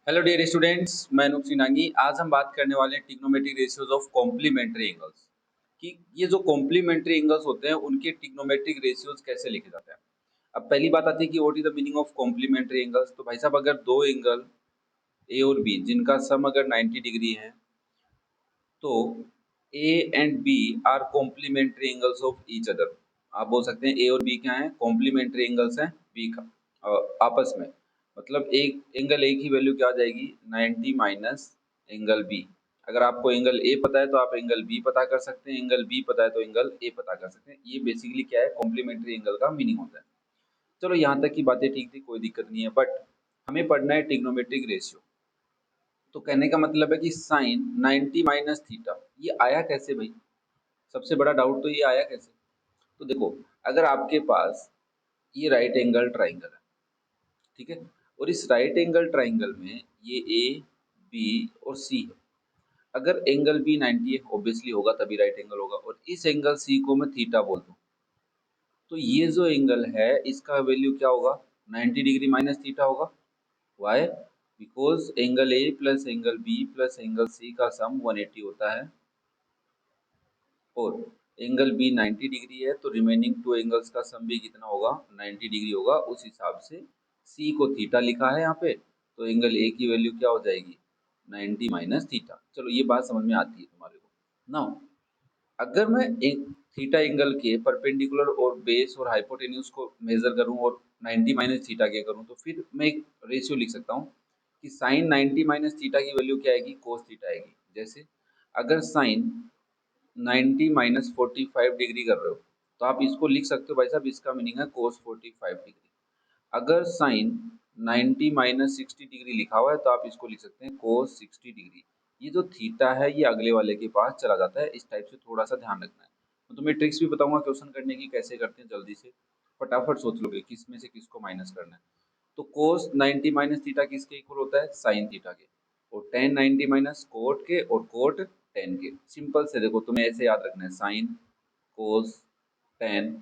Hello dear students, मैं अनूप सिन्हागी। आज हम बात करने वाले हैं trigonometric ratios of complementary angles कि ये जो कॉम्प्लीमेंट्री एंगल्स होते हैं उनके ट्रिग्नोमेट्रिक रेशियोज कैसे लिखे जाते हैं। अब पहली बात आती है कि what is the meaning of complementary angles. तो भाई साहब, अगर दो एंगल ए और बी जिनका सम अगर 90 डिग्री है तो A and B are complementary angles of each other. आप बोल सकते हैं ए और बी क्या है, कॉम्प्लीमेंट्री एंगल्स हैं बी का आपस में। मतलब एक एंगल ए की वैल्यू क्या आ जाएगी, 90 माइनस एंगल बी। अगर आपको एंगल ए पता है तो आप एंगल बी पता कर सकते हैं, एंगल बी पता है तो एंगल ए पता कर सकते हैं। ये बेसिकली क्या है, कॉम्प्लीमेंट्री एंगल का मीनिंग होता है। चलो यहाँ तक की बातें ठीक थी, कोई दिक्कत नहीं है, बट हमें पढ़ना है ट्रिग्नोमेट्रिक रेशियो। तो कहने का मतलब है कि साइन 90 माइनस थीटा ये आया कैसे भाई। सबसे बड़ा डाउट तो ये आया कैसे। तो देखो, अगर आपके पास ये राइट एंगल ट्राइंगल है, ठीक है, और इस राइट एंगल ट्राइंगल में ये ए बी और सी है। अगर एंगल बी 90 है, ऑब्वियसली होगा तभी राइट एंगल होगा, और इस एंगल सी को मैं थीटा बोल दूं तो ये जो एंगल है इसका वैल्यू क्या होगा, 90 डिग्री माइनस थीटा होगा। Why? Because angle A plus angle B plus angle C का सम 180 होता है, और एंगल बी 90 डिग्री है तो रिमेनिंग टू एंगल्स का सम भी कितना होगा, 90 डिग्री होगा। उस हिसाब से सी को थीटा लिखा है यहाँ पे, तो एंगल ए की वैल्यू क्या हो जाएगी, 90 माइनस थीटा। चलो ये बात समझ में आती है तुम्हारे को। नाउ अगर मैं एक थीटा एंगल के परपेंडिकुलर और बेस और हाइपोटेन्यूज को मेजर करूं और 90 माइनस थीटा के करूं, तो फिर मैं एक रेशियो लिख सकता हूं कि साइन 90 माइनस थीटा की वैल्यू क्या आएगी, कोस थीटा आएगी। जैसे अगर साइन 90 माइनस 45 डिग्री कर रहे हो तो आप इसको लिख सकते हो भाई साहब, इसका मीनिंग है कोस 45 डिग्री। अगर साइन 90 माइनस 60 डिग्री लिखा हुआ है तो आप इसको लिख सकते हैं कोस 60 डिग्री। ये जो थीटा है ये अगले वाले के पास चला जाता है, इस टाइप से थोड़ा सा ध्यान रखना है। मैं तुम्हें ट्रिक्स भी बताऊंगा क्वेश्चन करने की कैसे करते हैं, जल्दी से फटाफट सोच लोगे किस में से किसको माइनस करना है। तो कोस 90 माइनस थीटा किसके इक्वल होता है, साइन थीटा के, और टेन 90 माइनस कोट के, और कोट टेन के। सिंपल से देखो, तुम्हें ऐसे याद रखना है, sine cos tan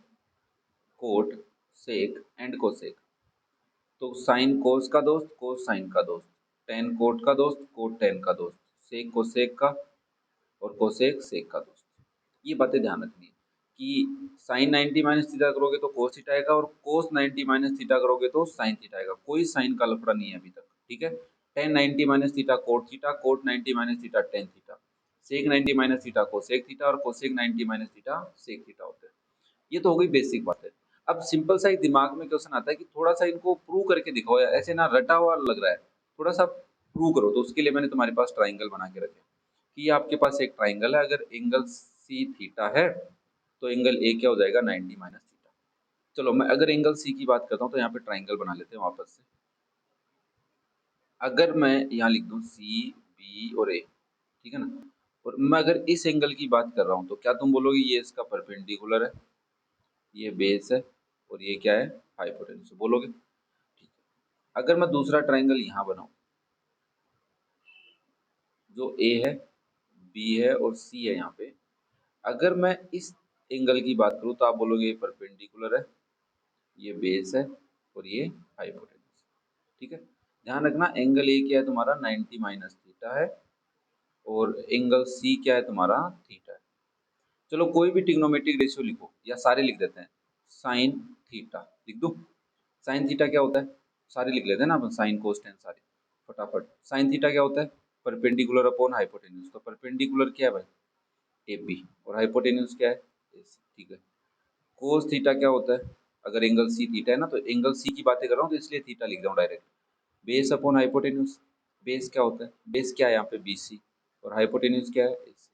cot sec and cosec. तो साइन कोस का दोस्त, कोस साइन का दोस्त, टेन कोट का दोस्त, कोट टेन का दोस्त, सेक कोसेक का, और कोसेक सेक का दोस्त। ये बातें ध्यान रखनी है कि साइन 90 माइनस थीटा करोगे तो कोस थीटा आएगा, और कोस 90 माइनस थीटा करोगे तो साइन थीटा आएगा। कोई साइन का लफड़ा नहीं है अभी तक, ठीक है। Tan 90 minus theta cot theta, cot 90 minus theta tan theta, sec 90 minus theta cosec theta, और cosec 90 minus theta sec theta होता है। ये तो हो गई बेसिक बात है। अब सिंपल सा एक दिमाग में क्वेश्चन आता है कि थोड़ा सा इनको प्रूव करके दिखाओ यार, ऐसे ना रटा हुआ लग रहा है, थोड़ा सा प्रूव करो। तो उसके लिए मैंने तुम्हारे पास ट्राइंगल बना के रखे कि ये आपके पास एक ट्राइंगल है, अगर एंगल सी थीटा है तो एंगल ए क्या हो जाएगा, 90 माइनस थीटा। चलो मैं अगर एंगल सी की बात करता हूँ तो यहाँ पे ट्राइंगल बना लेते हैं वापस से। अगर मैं यहाँ लिख दूँ सी बी और ए, ठीक है ना, और मैं अगर इस एंगल की बात कर रहा हूँ तो क्या तुम बोलोगे ये इसका परपेंडिकुलर है, ये बेस है, और ये क्या है, हाइपोटेन्यूज बोलोगे, ठीक है। अगर मैं दूसरा ट्राइंगल यहाँ बनाऊं, जो ए है बी है और सी है यहाँ पे, अगर मैं इस एंगल की बात करूँ तो आप बोलोगे ये परपेंडिकुलर है, ये बेस है, और ये हाइपोटेन्यूज, ठीक है। ध्यान रखना एंगल ए क्या है तुम्हारा, 90 माइनस थीटा है, और एंगल सी क्या है तुम्हारा, थीटा है। चलो कोई भी ट्रिग्नोमेट्रिक रेशियो लिखो, या सारे लिख देते हैं। साइन थीटा लिख दो। साइन थीटा क्या होता है, सारे लिख लेते हैं ना अपन, साइन कोस टेन सारे फटाफट। साइन थीटा क्या होता है, परपेंडिकुलर अपॉन हाइपोटेन्यूज। तो परपेंडिकुलर क्या है भाई, ए बी, और हाइपोटेन्यूज क्या है, ए सी, ठीक है। कोस थीटा क्या होता है, अगर एंगल सी थीटा है ना तो एंगल सी की बातें कर रहा हूँ तो इसलिए थीटा लिख रहा हूँ direct. Base upon hypotenuse, base क्या होता है, बेस क्या है यहाँ पे बी सी, और हाइपोटेन्यूज क्या है ए सी।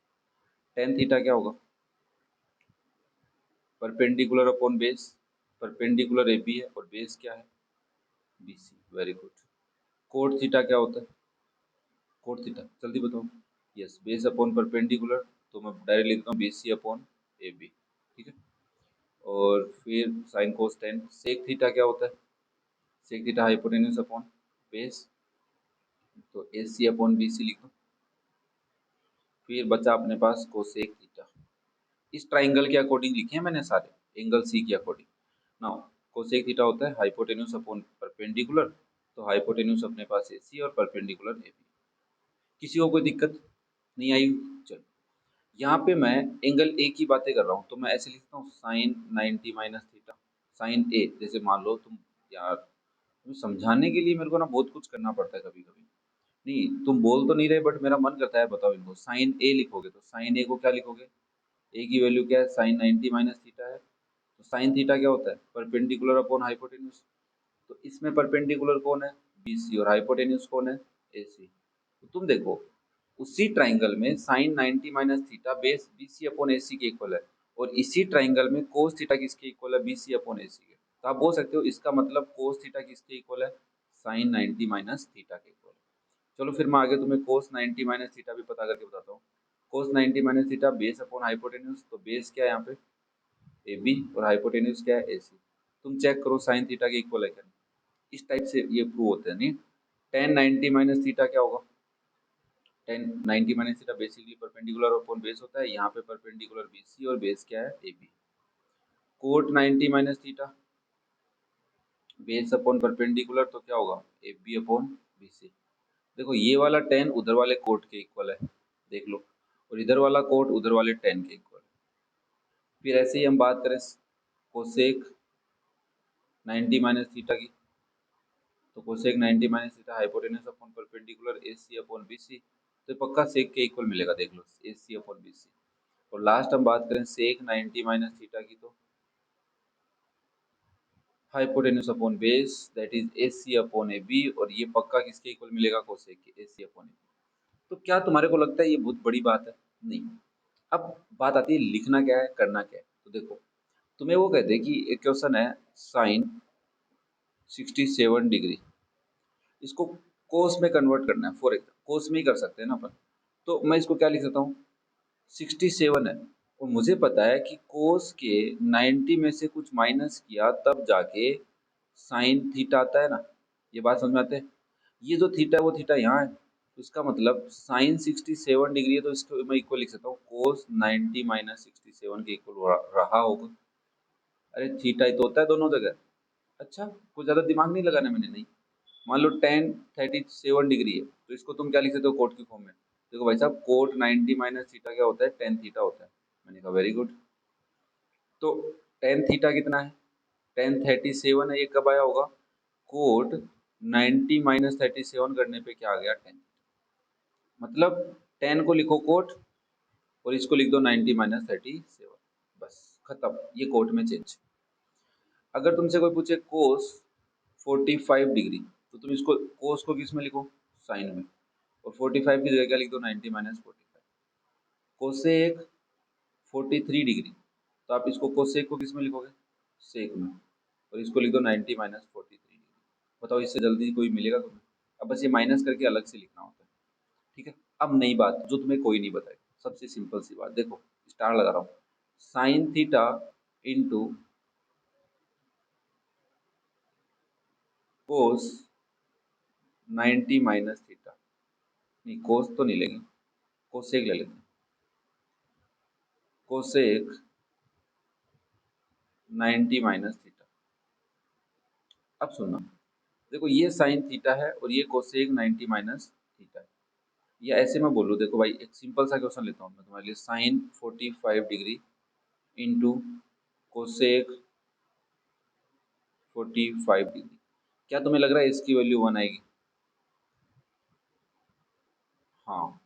टेन थीटा क्या होगा, perpendicular upon base, perpendicular A B है और बेस क्या है B C, very good. Cot theta क्या होता है, कोट थीटा जल्दी बताओ, यस बेस अपॉन परपेंडिकुलर, तो मैं डायरेक्ट लिखता हूँ B C upon A B, ठीक है। और फिर sine cos tan, sec theta क्या होता है, sec theta hypotenuse upon base, तो A C upon B C लिख दो। फिर बचा अपने पास कोसेक थीटा, इस ट्राइंगल के अकॉर्डिंग लिखे हैं मैंने सारे, एंगल सी के अकॉर्डिंग। नाउ कोसेक थीटा होता है हाइपोटेन्यूज अपॉन परपेंडिकुलर, तो हाइपोटेन्यूज अपने पास AC और परपेंडिकुलर AB। किसी को कोई दिक्कत नहीं आई? चलो, यहाँ पे मैं एंगल ए की बातें कर रहा हूँ, तो मैं ऐसे लिखता हूँ साइन 90 माइनस थीटा। साइन ए, जैसे मान लो तुम, यार तुम समझाने के लिए मेरे को ना बहुत कुछ करना पड़ता है कभी कभी। नहीं, तुम बोल तो नहीं रहे, बट मेरा मन करता है बताओ इनको। साइन ए लिखोगे तो साइन ए को क्या लिखोगे? ए की वैल्यू क्या है? साइन 90 माइनस थीटा है। तो साइन थीटा क्या होता है? Perpendicular upon hypotenuse. तो इसमें परपेंडिकुलर कौन है? BC, और हाइपोटेन्यूज कौन है? AC। तो तुम देखो, उसी ट्राइंगल में sine 90 minus theta base BC upon AC के इक्वल है, और इसी ट्राइंगल में कोस थीटा किसके इक्वल है? BC अपॉन AC के। तो आप बोल सकते हो इसका मतलब कोस थीटा किसके इक्वल है? साइन 90 माइनस थीटा के इक्वल है। चलो फिर मैं आगे तुम्हें कोस 90 माइनस थीटा भी पता करके बताता हूँ। कोस 90 minus theta base upon hypotenuse, तो बेस क्या है यहाँ पे? AB, और हाइपोटेन्यूज क्या है? AC। तुम चेक करो साइन थीटा के इक्वल है क्या? इस टाइप से ये प्रूव होता है। नहीं, टेन 90 माइनस थीटा क्या होगा? Ten 90 minus theta basically perpendicular upon base होता है। यहाँ पे परपेंडिकुलर BC और बेस क्या है? AB। Cot 90 minus theta base upon perpendicular, तो क्या होगा? AB upon BC। देखो, ये वाला टेन उधर वाले कोट के इक्वल है, देख लो, और इधर वाला कोट उधर वाले टेन के इक्वल है। फिर ऐसे ही हम बात करें कोसेक 90 माइनस थीटा की, तो cosec 90 minus theta hypotenuse upon perpendicular AC upon BC, तो पक्का सेक के इक्वल मिलेगा, देख लो, AC अपॉन BC। और लास्ट हम बात करें सेक 90 माइनस थीटा की, तो hypotenuse upon base that is AC upon AB, और ये पक्का किसके इक्वल मिलेगा? कोसेक के, AC अपॉन AB। तो क्या तुम्हारे को लगता है ये बहुत बड़ी बात है? नहीं। अब बात आती है लिखना क्या है, करना क्या है। तो देखो, तुम्हें वो कहते हैं कि एक क्वेश्चन है साइन 67 डिग्री, इसको कोस में कन्वर्ट करना है। फॉर एग्जाम्पल कोस में ही कर सकते हैं ना अपन, तो मैं इसको क्या लिख सकता हूँ? 67 है, और मुझे पता है कि कोस के 90 में से कुछ माइनस किया तब जाके साइन थीटा आता है ना। ये बात समझ में आते हैं? ये जो थीटा है वो थीटा यहाँ है, तो इसका मतलब साइन 67 डिग्री है, तो इसको मैं इक्वल लिख सकता हूँ कोस 90 माइनस 67 के इक्वल रहा होगा। अरे थीटा ही तो होता है दोनों जगह। अच्छा, कुछ ज्यादा दिमाग नहीं लगाना मैंने, नहीं। मान लो टेन 37 डिग्री है, तो इसको तुम क्या लिख सकते हो कोट की फॉर्म में? देखो भाई साहब, कोट 90 माइनस थीटा क्या होता है? टेन थीटा होता है। मैंने कहा वेरी गुड। तो टेन थीटा कितना है? टेन 37 है, ये कब आया होगा? कोट 90 माइनस 37 करने पे क्या आ गया? टेन। मतलब टेन को लिखो कोट, और इसको लिख दो 90 माइनस 37, बस खत्म, ये कोट में चेंज। अगर तुमसे कोई पूछे कोस 45 डिग्री, तो तुम इसको कोस को किस में लिखो? साइन में, और 45 की जगह क्या लिख दो? 90 माइनस 45। कोसेक 43 डिग्री, तो आप इसको कोसेक को किस में लिखोगे? सेक में, और इसको लिख दो 90 माइनस 43 डिग्री। बताओ, इससे जल्दी कोई मिलेगा तुम्हें? अब बस ये माइनस करके अलग से लिखना होता है। ठीक है। अब नई बात जो तुम्हें कोई नहीं बताएगा, सबसे सिंपल सी बात, देखो स्टार लगा रहा हूँ, sine theta into cos 90 minus theta, नहीं कोस तो नहीं लेंगे, कोसेक ले लेते हैं। Cosec 90 minus theta. अब सुनना, देखो ये साइन थीटा है और ये कोसेक 90 माइनस थीटा है। या ऐसे मैं बोलूँ, देखो भाई एक सिंपल सा क्वेश्चन लेता हूँ मैं तुम्हारे लिए, sine 45 degree into cosec 45 degree. क्या तुम्हें लग रहा है इसकी वैल्यू 1 आएगी? हाँ,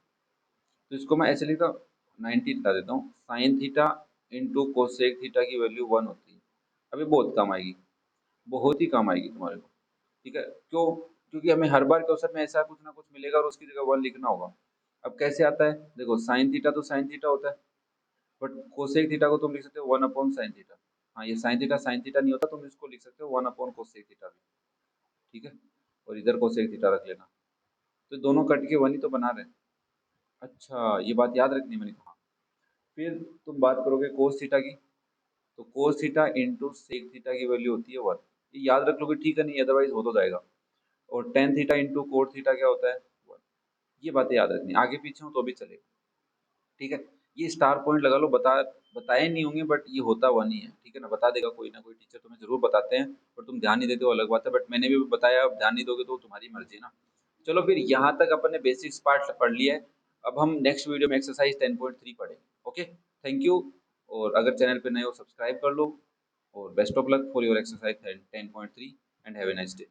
तो इसको मैं ऐसे लिखता हूँ, 90 लिखा देता हूँ, sine theta into cosec theta की वैल्यू 1 होती है। अभी बहुत कम आएगी, बहुत ही कम आएगी तुम्हारे को। ठीक है, क्यों? क्योंकि हमें हर बार क्वेश्चन में ऐसा कुछ ना कुछ मिलेगा और उसकी जगह 1 लिखना होगा। अब कैसे आता है? देखो साइन थीटा तो साइन थीटा होता है, बट कोसेक थीटा को तुम लिख सकते हो 1 अपॉन साइन थीटा। हाँ, ये साइन थीटा नहीं होता, तुम इसको लिख सकते हो 1 अपॉन कोसेक थीटा भी। ठीक है, और इधर कोसेक थीटा रख लेना, तो दोनों कट के 1 ही तो बना रहे हैं। अच्छा, ये बात याद रखनी मैंने कहा। फिर तुम बात करोगे कोस थीटा की, तो cos theta into sec theta की वैल्यू होती है 1। ये याद रख लोगे ठीक है, नहीं अदरवाइज हो तो जाएगा। और tan theta into coat theta क्या होता है? 1। ये बातें याद रखनी, आगे पीछे हो तो भी चलेगा। ठीक है, ये स्टार पॉइंट लगा लो, बताए नहीं होंगे बट ये होता हुआ नहीं है, ठीक है ना, बता देगा कोई ना कोई टीचर, तुम्हें जरूर बताते हैं और तुम ध्यान नहीं देते हो अलग बात है, बट मैंने भी बताया, अब ध्यान नहीं दोगे तो तुम्हारी मर्जी है ना। चलो फिर यहाँ तक अपन ने बेसिक्स पार्ट पढ़ लिया है। अब हम नेक्स्ट वीडियो में एक्सरसाइज 10.3 पढ़ेंगे। Okay, thank you. और अगर चैनल पे नए हो सब्सक्राइब कर लो। और best of luck for your exercise 10.3 and have a nice day.